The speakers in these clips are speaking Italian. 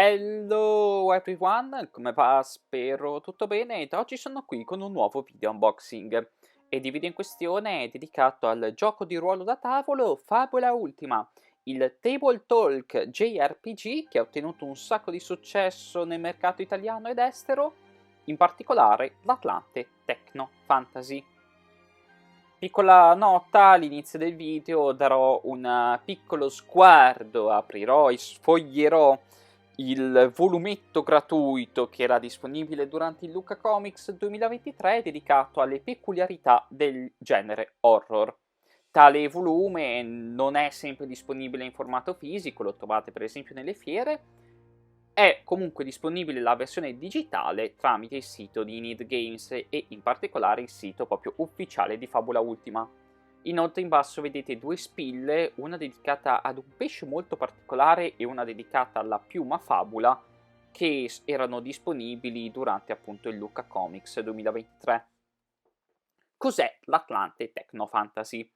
Hello everyone, come va? Spero tutto bene ed oggi sono qui con un nuovo video unboxing ed il video in questione è dedicato al gioco di ruolo da tavolo Fabula Ultima, il Table Talk JRPG che ha ottenuto un sacco di successo nel mercato italiano ed estero, in particolare l'Atlante Techno Fantasy. Piccola nota, all'inizio del video darò un piccolo sguardo, aprirò e sfoglierò il volumetto gratuito che era disponibile durante il Lucca Comics 2023 dedicato alle peculiarità del genere horror. Tale volume non è sempre disponibile in formato fisico, lo trovate per esempio nelle fiere. È comunque disponibile la versione digitale tramite il sito di Need Games e in particolare il sito proprio ufficiale di Fabula Ultima. Inoltre in basso vedete due spille, una dedicata ad un pesce molto particolare e una dedicata alla piuma Fabula, che erano disponibili durante appunto il Lucca Comics 2023. Cos'è l'Atlante Techno Fantasy?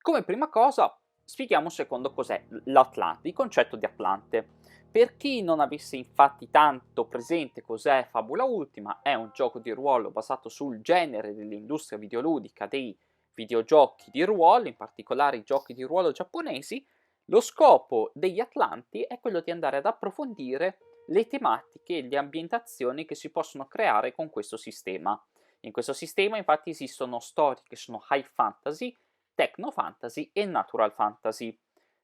Come prima cosa spieghiamo un secondo cos'è l'Atlante, il concetto di Atlante. Per chi non avesse infatti tanto presente cos'è Fabula Ultima, è un gioco di ruolo basato sul genere dell'industria videoludica dei videogiochi di ruolo, in particolare i giochi di ruolo giapponesi. Lo scopo degli Atlanti è quello di andare ad approfondire le tematiche e le ambientazioni che si possono creare con questo sistema. In questo sistema infatti esistono storie che sono high fantasy, techno fantasy e natural fantasy.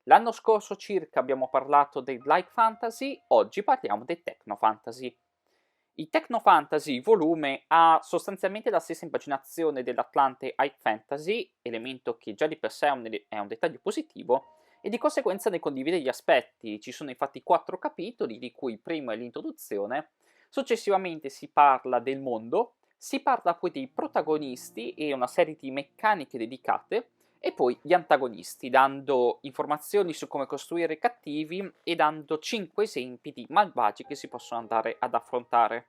L'anno scorso circa abbiamo parlato del light fantasy, oggi parliamo del techno fantasy. Il Techno Fantasy volume ha sostanzialmente la stessa impaginazione dell'Atlante High Fantasy, elemento che già di per sé è un dettaglio positivo, e di conseguenza ne condivide gli aspetti. Ci sono infatti 4 capitoli, di cui il primo è l'introduzione, successivamente si parla del mondo, si parla poi dei protagonisti e una serie di meccaniche dedicate, e poi gli antagonisti, dando informazioni su come costruire i cattivi e dando 5 esempi di malvagi che si possono andare ad affrontare.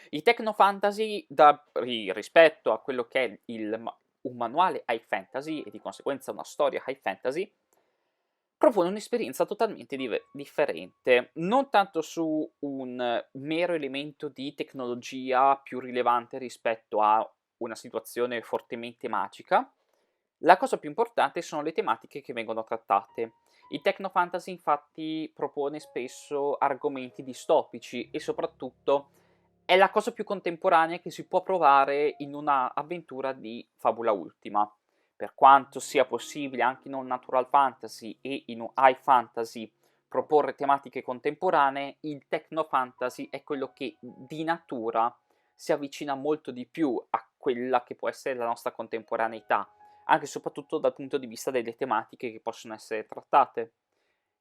Il Techno Fantasy, rispetto a quello che è un manuale high fantasy e di conseguenza una storia high fantasy, propone un'esperienza totalmente differente, non tanto su un mero elemento di tecnologia più rilevante rispetto a una situazione fortemente magica. La cosa più importante sono le tematiche che vengono trattate. Il Techno Fantasy infatti propone spesso argomenti distopici e soprattutto è la cosa più contemporanea che si può provare in una avventura di Fabula Ultima. Per quanto sia possibile anche in un natural fantasy e in un high fantasy proporre tematiche contemporanee, il Techno Fantasy è quello che di natura si avvicina molto di più a quella che può essere la nostra contemporaneità, anche e soprattutto dal punto di vista delle tematiche che possono essere trattate.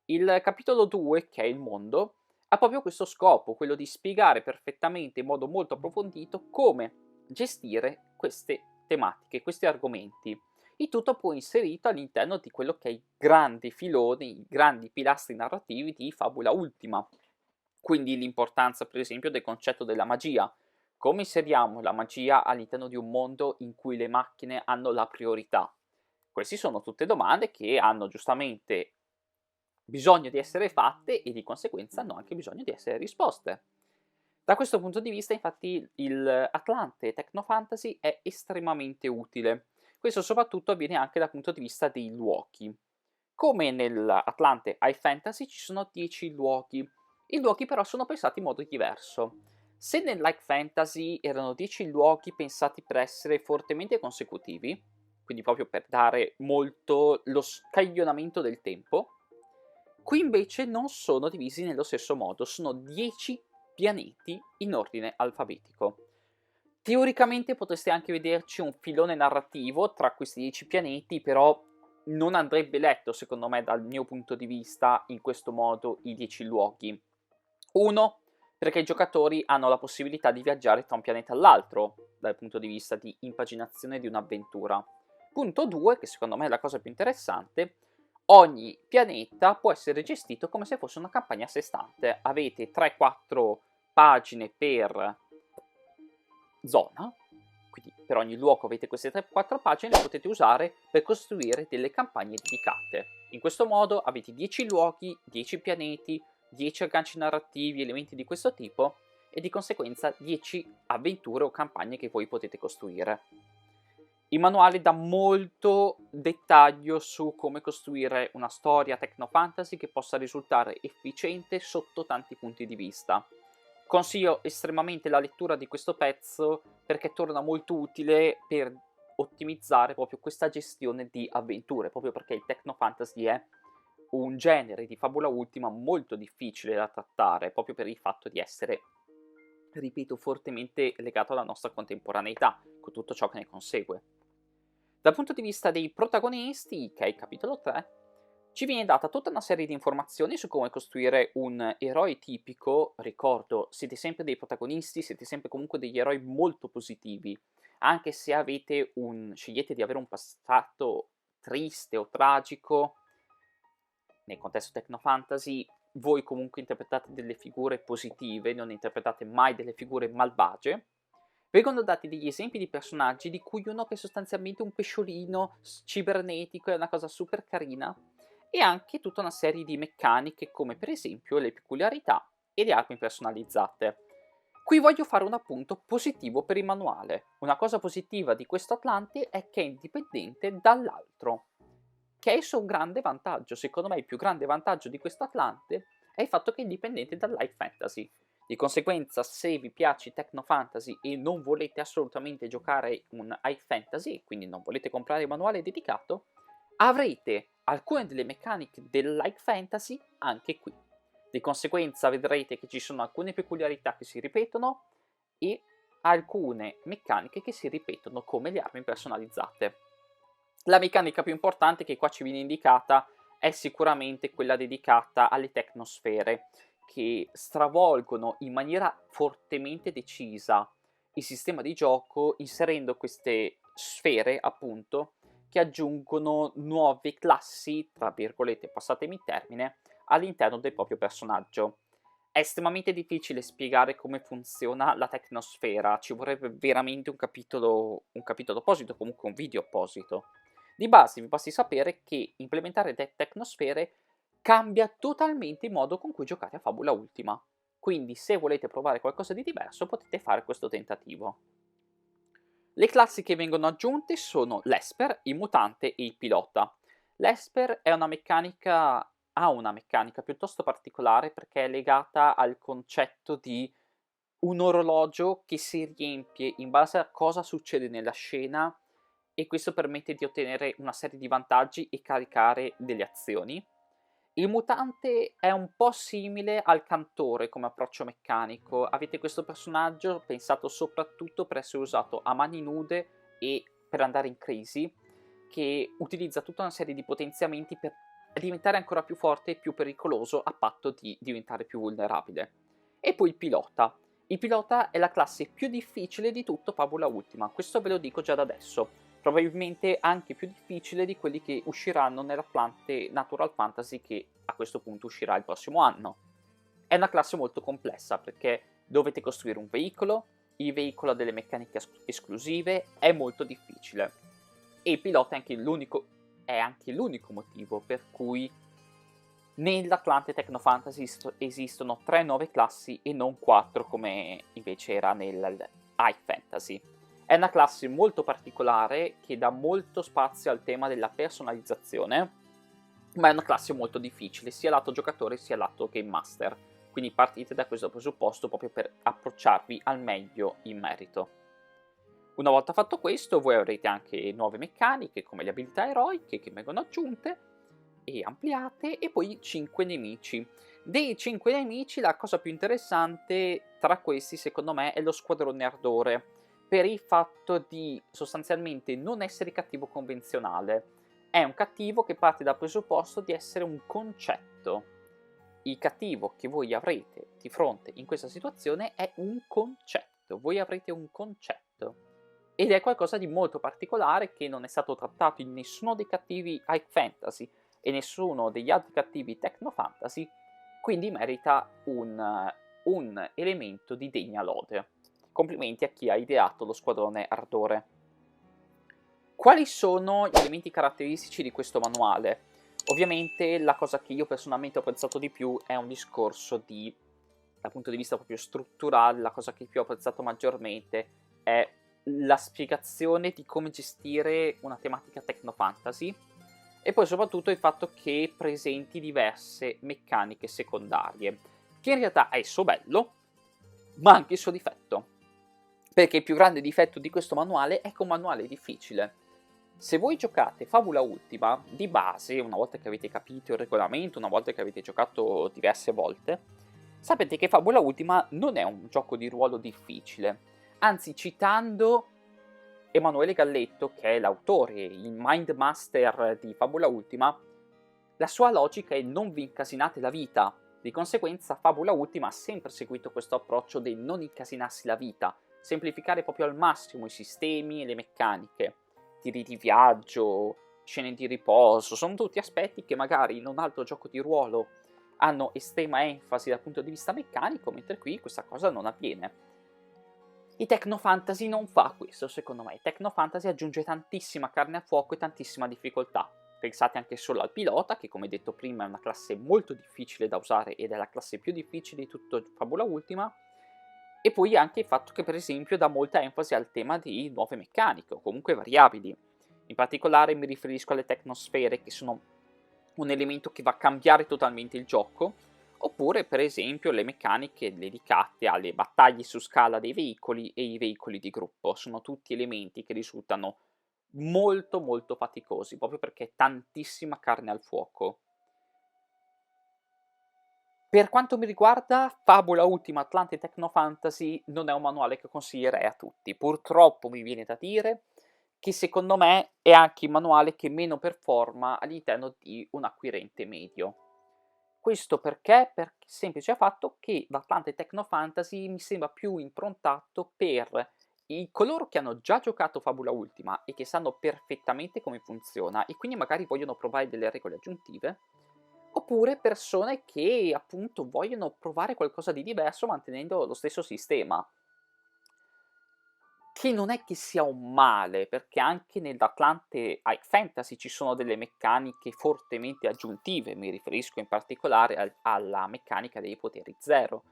Il capitolo 2, che è il mondo, ha proprio questo scopo, quello di spiegare perfettamente in modo molto approfondito come gestire queste tematiche, questi argomenti. Il tutto poi inserito all'interno di quello che è i grandi filoni, i grandi pilastri narrativi di Fabula Ultima. Quindi l'importanza, per esempio, del concetto della magia. Come inseriamo la magia all'interno di un mondo in cui le macchine hanno la priorità? Queste sono tutte domande che hanno giustamente bisogno di essere fatte e di conseguenza hanno anche bisogno di essere risposte. Da questo punto di vista, infatti, il Atlante Techno Fantasy è estremamente utile. Questo soprattutto avviene anche dal punto di vista dei luoghi. Come nell'Atlante High Fantasy ci sono 10 luoghi. I luoghi però sono pensati in modo diverso. Se nel Light Fantasy erano 10 luoghi pensati per essere fortemente consecutivi, quindi proprio per dare molto lo scaglionamento del tempo, qui invece non sono divisi nello stesso modo, sono 10 pianeti in ordine alfabetico. Teoricamente potreste anche vederci un filone narrativo tra questi 10 pianeti, però non andrebbe letto, secondo me, dal mio punto di vista, in questo modo i 10 luoghi. Uno, perché i giocatori hanno la possibilità di viaggiare tra un pianeta all'altro, dal punto di vista di impaginazione di un'avventura. Punto 2, che secondo me è la cosa più interessante, ogni pianeta può essere gestito come se fosse una campagna a sé stante. Avete 3-4 pagine per zona, quindi per ogni luogo avete queste 3-4 pagine e le potete usare per costruire delle campagne dedicate. In questo modo avete 10 luoghi, 10 pianeti, 10 agganci narrativi, elementi di questo tipo, e di conseguenza 10 avventure o campagne che voi potete costruire. Il manuale dà molto dettaglio su come costruire una storia technofantasy che possa risultare efficiente sotto tanti punti di vista. Consiglio estremamente la lettura di questo pezzo perché torna molto utile per ottimizzare proprio questa gestione di avventure, proprio perché il technofantasy è un genere di fabula ultima molto difficile da trattare, proprio per il fatto di essere, ripeto, fortemente legato alla nostra contemporaneità, con tutto ciò che ne consegue. Dal punto di vista dei protagonisti, che è il capitolo 3, ci viene data tutta una serie di informazioni su come costruire un eroe tipico. Ricordo, siete sempre dei protagonisti, siete sempre comunque degli eroi molto positivi, anche se scegliete di avere un passato triste o tragico, nel contesto technofantasy, voi comunque interpretate delle figure positive, non interpretate mai delle figure malvagie. Vengono dati degli esempi di personaggi, di cui uno che è sostanzialmente un pesciolino cibernetico, è una cosa super carina, e anche tutta una serie di meccaniche come per esempio le peculiarità e le armi personalizzate. Qui voglio fare un appunto positivo per il manuale. Una cosa positiva di questo Atlante è che è indipendente dall'altro, che è il suo grande vantaggio. Secondo me il più grande vantaggio di questo Atlante è il fatto che è indipendente dal light fantasy. Di conseguenza, se vi piace Techno Fantasy e non volete assolutamente giocare un high fantasy, quindi non volete comprare il manuale dedicato, avrete alcune delle meccaniche del light fantasy anche qui. Di conseguenza vedrete che ci sono alcune peculiarità che si ripetono e alcune meccaniche che si ripetono come le armi personalizzate. La meccanica più importante che qua ci viene indicata è sicuramente quella dedicata alle tecnosfere, che stravolgono in maniera fortemente decisa il sistema di gioco, inserendo queste sfere, appunto, che aggiungono nuove classi, tra virgolette, passatemi il termine, all'interno del proprio personaggio. È estremamente difficile spiegare come funziona la tecnosfera, ci vorrebbe veramente un capitolo apposito, comunque un video apposito. Di base vi basti sapere che implementare tecnosfere cambia totalmente il modo con cui giocate a Fabula Ultima. Quindi se volete provare qualcosa di diverso potete fare questo tentativo. Le classi che vengono aggiunte sono l'Esper, il Mutante e il Pilota. L'Esper ha una meccanica piuttosto particolare perché è legata al concetto di un orologio che si riempie in base a cosa succede nella scena, e questo permette di ottenere una serie di vantaggi e caricare delle azioni. Il mutante è un po' simile al cantore come approccio meccanico. Avete questo personaggio pensato soprattutto per essere usato a mani nude e per andare in crisi, che utilizza tutta una serie di potenziamenti per diventare ancora più forte e più pericoloso a patto di diventare più vulnerabile. E poi il pilota. Il pilota è la classe più difficile di tutto Fabula Ultima, questo ve lo dico già da adesso. Probabilmente anche più difficile di quelli che usciranno nell'Atlante Natural Fantasy, che a questo punto uscirà il prossimo anno. È una classe molto complessa perché dovete costruire un veicolo, il veicolo ha delle meccaniche esclusive, è molto difficile. E il pilota è anche l'unico motivo per cui nell'Atlante Techno Fantasy esistono 3 nuove classi e non 4 come invece era nel High Fantasy. È una classe molto particolare che dà molto spazio al tema della personalizzazione, ma è una classe molto difficile sia lato giocatore sia lato game master, quindi partite da questo presupposto proprio per approcciarvi al meglio in merito. Una volta fatto questo, voi avrete anche nuove meccaniche come le abilità eroiche che vengono aggiunte e ampliate, e poi 5 nemici. Dei 5 nemici la cosa più interessante tra questi secondo me è lo squadrone ardore, per il fatto di sostanzialmente non essere cattivo convenzionale. È un cattivo che parte dal presupposto di essere un concetto. Il cattivo che voi avrete di fronte in questa situazione è un concetto, voi avrete un concetto. Ed è qualcosa di molto particolare che non è stato trattato in nessuno dei cattivi high fantasy e nessuno degli altri cattivi techno fantasy, quindi merita un elemento di degna lode. Complimenti a chi ha ideato lo squadrone Ardore. Quali sono gli elementi caratteristici di questo manuale? Ovviamente la cosa che io personalmente ho apprezzato di più è un discorso dal punto di vista proprio strutturale, la cosa che più ho apprezzato maggiormente è la spiegazione di come gestire una tematica techno-fantasy e poi soprattutto il fatto che presenti diverse meccaniche secondarie, che in realtà è il suo bello, ma anche il suo difetto. Perché il più grande difetto di questo manuale è che è un manuale difficile. Se voi giocate Fabula Ultima, di base, una volta che avete capito il regolamento, una volta che avete giocato diverse volte, sapete che Fabula Ultima non è un gioco di ruolo difficile. Anzi, citando Emanuele Galletto, che è l'autore, il mind master di Fabula Ultima, la sua logica è non vi incasinate la vita. Di conseguenza Fabula Ultima ha sempre seguito questo approccio del non incasinarsi la vita, semplificare proprio al massimo i sistemi e le meccaniche. Tiri di viaggio, scene di riposo, sono tutti aspetti che magari in un altro gioco di ruolo hanno estrema enfasi dal punto di vista meccanico, mentre qui questa cosa non avviene. I Techno Fantasy non fa questo, secondo me. I Techno Fantasy aggiunge tantissima carne a fuoco e tantissima difficoltà. Pensate anche solo al pilota, che come detto prima è una classe molto difficile da usare ed è la classe più difficile di tutto Fabula Ultima, e poi anche il fatto che per esempio dà molta enfasi al tema di nuove meccaniche o comunque variabili. In particolare mi riferisco alle tecnosfere, che sono un elemento che va a cambiare totalmente il gioco, oppure per esempio le meccaniche dedicate alle battaglie su scala dei veicoli e i veicoli di gruppo. Sono tutti elementi che risultano molto molto faticosi, proprio perché è tantissima carne al fuoco. Per quanto mi riguarda, Fabula Ultima Atlante Techno Fantasy non è un manuale che consiglierei a tutti. Purtroppo mi viene da dire che secondo me è anche il manuale che meno performa all'interno di un acquirente medio. Questo perché? Per il semplice fatto che l'Atlante Techno Fantasy mi sembra più improntato per coloro che hanno già giocato Fabula Ultima e che sanno perfettamente come funziona e quindi magari vogliono provare delle regole aggiuntive, oppure persone che appunto vogliono provare qualcosa di diverso mantenendo lo stesso sistema. Che non è che sia un male, perché anche nell'Atlante High Fantasy ci sono delle meccaniche fortemente aggiuntive, mi riferisco in particolare alla meccanica dei poteri zero.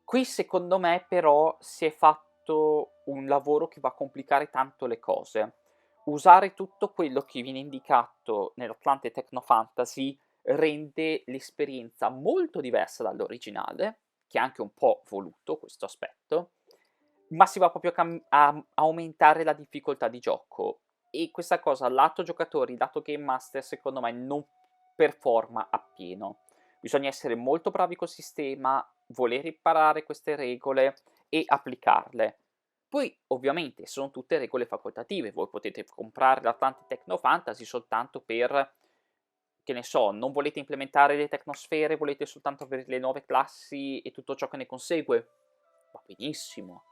Qui secondo me però si è fatto un lavoro che va a complicare tanto le cose. Usare tutto quello che viene indicato nell'Atlante Techno Fantasy rende l'esperienza molto diversa dall'originale, che è anche un po' voluto questo aspetto, ma si va proprio a aumentare la difficoltà di gioco. E questa cosa, lato giocatori, lato game master, secondo me non performa appieno. Bisogna essere molto bravi col sistema, voler imparare queste regole e applicarle. Poi, ovviamente, sono tutte regole facoltative. Voi potete comprare l'Atlante Techno Fantasy soltanto per, che ne so, non volete implementare le tecnosfere, volete soltanto avere le nuove classi e tutto ciò che ne consegue. Va benissimo.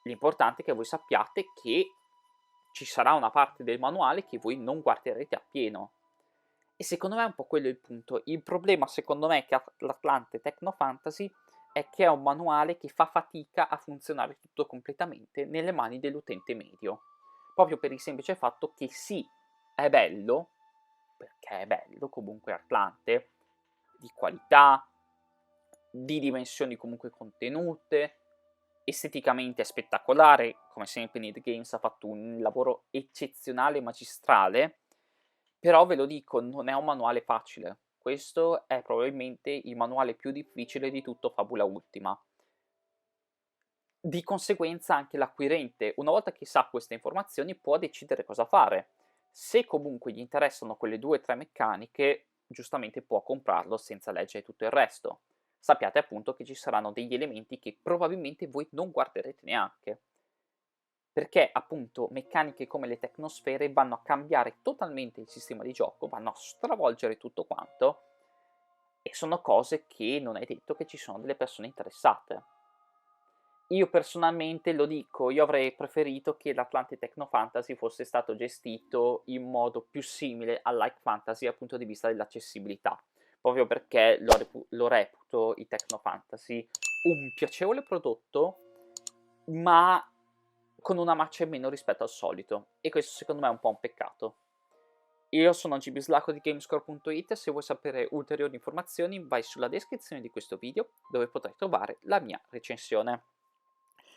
L'importante è che voi sappiate che ci sarà una parte del manuale che voi non guarderete appieno. E secondo me è un po' quello il punto. Il problema, secondo me, che ha l'Atlante Techno Fantasy è che è un manuale che fa fatica a funzionare tutto completamente nelle mani dell'utente medio. Proprio per il semplice fatto che sì, è bello, perché è bello comunque Atlante, di qualità, di dimensioni comunque contenute, esteticamente è spettacolare, come sempre Need Games ha fatto un lavoro eccezionale e magistrale, però ve lo dico, non è un manuale facile. Questo è probabilmente il manuale più difficile di tutto Fabula Ultima. Di conseguenza anche l'acquirente, una volta che sa queste informazioni, può decidere cosa fare. Se comunque gli interessano quelle 2 o 3 meccaniche, giustamente può comprarlo senza leggere tutto il resto. Sappiate appunto che ci saranno degli elementi che probabilmente voi non guarderete neanche. Perché appunto meccaniche come le tecnosfere vanno a cambiare totalmente il sistema di gioco, vanno a stravolgere tutto quanto, e sono cose che non è detto che ci sono delle persone interessate. Io personalmente lo dico, io avrei preferito che l'Atlante Techno Fantasy fosse stato gestito in modo più simile all'Hike Fantasy dal punto di vista dell'accessibilità, proprio perché lo reputo i Techno Fantasy un piacevole prodotto, ma con una marcia in meno rispetto al solito, e questo secondo me è un po' un peccato. Io sono GBslacco di Gamescore.it, se vuoi sapere ulteriori informazioni vai sulla descrizione di questo video dove potrai trovare la mia recensione.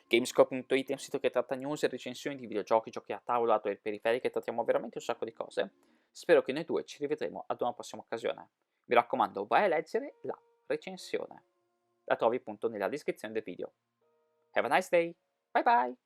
Gamescore.it è un sito che tratta news e recensioni di videogiochi, giochi a tavola, hardware e periferiche, trattiamo veramente un sacco di cose. Spero che noi due ci rivedremo ad una prossima occasione. Mi raccomando, vai a leggere la recensione. La trovi appunto nella descrizione del video. Have a nice day, bye bye!